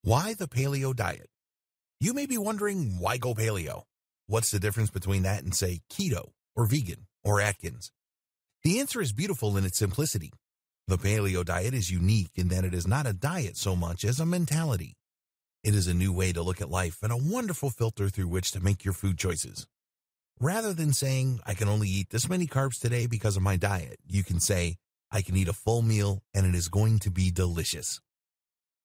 Why the paleo diet? You may be wondering, why go paleo? What's the difference between that and, say, keto or vegan or Atkins? The answer is beautiful in its simplicity. The paleo diet is unique in that it is not a diet so much as a mentality. It is a new way to look at life and a wonderful filter through which to make your food choices. Rather than saying, I can only eat this many carbs today because of my diet, you can say, I can eat a full meal and it is going to be delicious.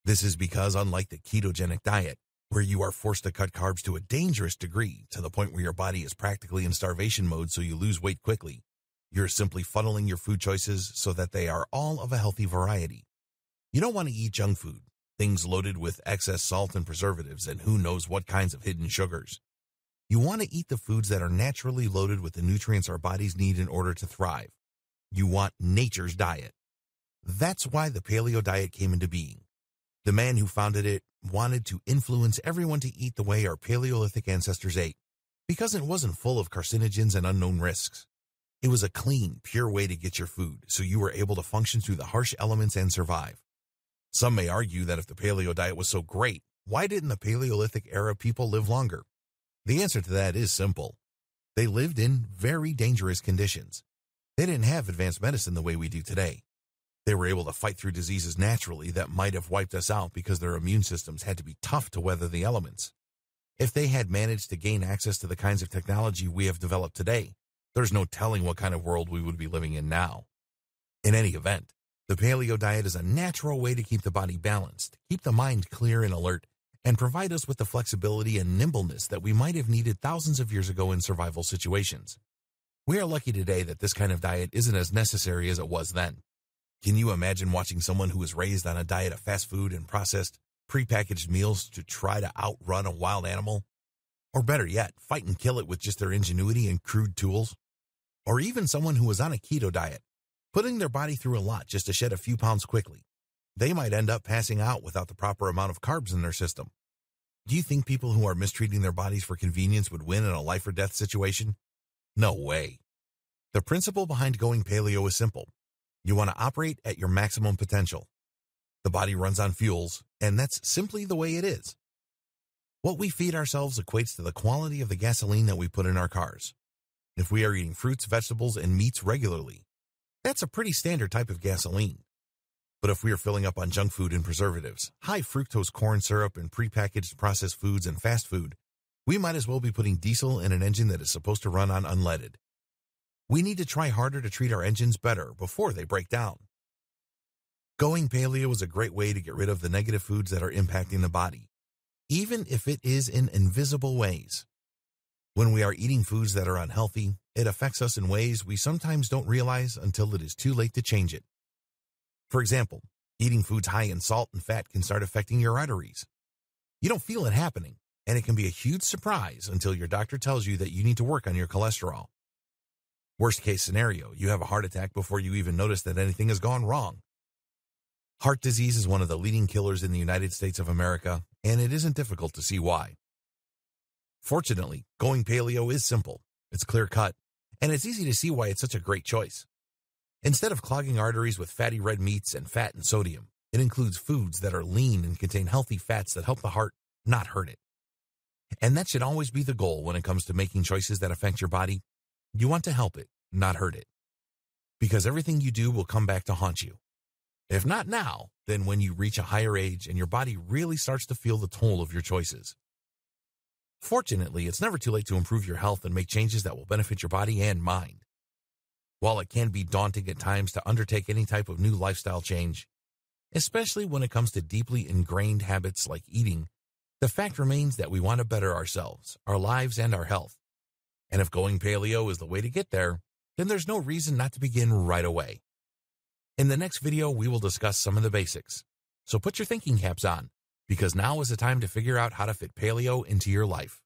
This is because, unlike the ketogenic diet, where you are forced to cut carbs to a dangerous degree to the point where your body is practically in starvation mode so you lose weight quickly, you're simply funneling your food choices so that they are all of a healthy variety. You don't want to eat junk food, things loaded with excess salt and preservatives and who knows what kinds of hidden sugars. You want to eat the foods that are naturally loaded with the nutrients our bodies need in order to thrive. You want nature's diet. That's why the paleo diet came into being. The man who founded it wanted to influence everyone to eat the way our Paleolithic ancestors ate, because it wasn't full of carcinogens and unknown risks. It was a clean, pure way to get your food, so you were able to function through the harsh elements and survive. Some may argue that if the paleo diet was so great, why didn't the Paleolithic era people live longer? The answer to that is simple. They lived in very dangerous conditions. They didn't have advanced medicine the way we do today. They were able to fight through diseases naturally that might have wiped us out because their immune systems had to be tough to weather the elements. If they had managed to gain access to the kinds of technology we have developed today, there's no telling what kind of world we would be living in now. In any event, the paleo diet is a natural way to keep the body balanced, keep the mind clear and alert, and provide us with the flexibility and nimbleness that we might have needed thousands of years ago in survival situations. We are lucky today that this kind of diet isn't as necessary as it was then. Can you imagine watching someone who was raised on a diet of fast food and processed, prepackaged meals to try to outrun a wild animal? Or better yet, fight and kill it with just their ingenuity and crude tools? Or even someone who was on a keto diet, putting their body through a lot just to shed a few pounds quickly. They might end up passing out without the proper amount of carbs in their system. Do you think people who are mistreating their bodies for convenience would win in a life or death situation? No way. The principle behind going paleo is simple. You want to operate at your maximum potential. The body runs on fuels, and that's simply the way it is. What we feed ourselves equates to the quality of the gasoline that we put in our cars. If we are eating fruits, vegetables, and meats regularly, that's a pretty standard type of gasoline. But if we are filling up on junk food and preservatives, high fructose corn syrup and prepackaged processed foods and fast food, we might as well be putting diesel in an engine that is supposed to run on unleaded. We need to try harder to treat our engines better before they break down. Going paleo is a great way to get rid of the negative foods that are impacting the body, even if it is in invisible ways. When we are eating foods that are unhealthy, it affects us in ways we sometimes don't realize until it is too late to change it. For example, eating foods high in salt and fat can start affecting your arteries. You don't feel it happening, and it can be a huge surprise until your doctor tells you that you need to work on your cholesterol. Worst case scenario, you have a heart attack before you even notice that anything has gone wrong. Heart disease is one of the leading killers in the United States of America, and it isn't difficult to see why. Fortunately, going paleo is simple, it's clear-cut, and it's easy to see why it's such a great choice. Instead of clogging arteries with fatty red meats and fat and sodium, it includes foods that are lean and contain healthy fats that help the heart, not hurt it. And that should always be the goal when it comes to making choices that affect your body. You want to help it, not hurt it. Because everything you do will come back to haunt you. If not now, then when you reach a higher age and your body really starts to feel the toll of your choices. Fortunately, it's never too late to improve your health and make changes that will benefit your body and mind. While it can be daunting at times to undertake any type of new lifestyle change, especially when it comes to deeply ingrained habits like eating, the fact remains that we want to better ourselves, our lives, and our health. And if going paleo is the way to get there, then there's no reason not to begin right away. In the next video, we will discuss some of the basics. So put your thinking caps on, because now is the time to figure out how to fit paleo into your life.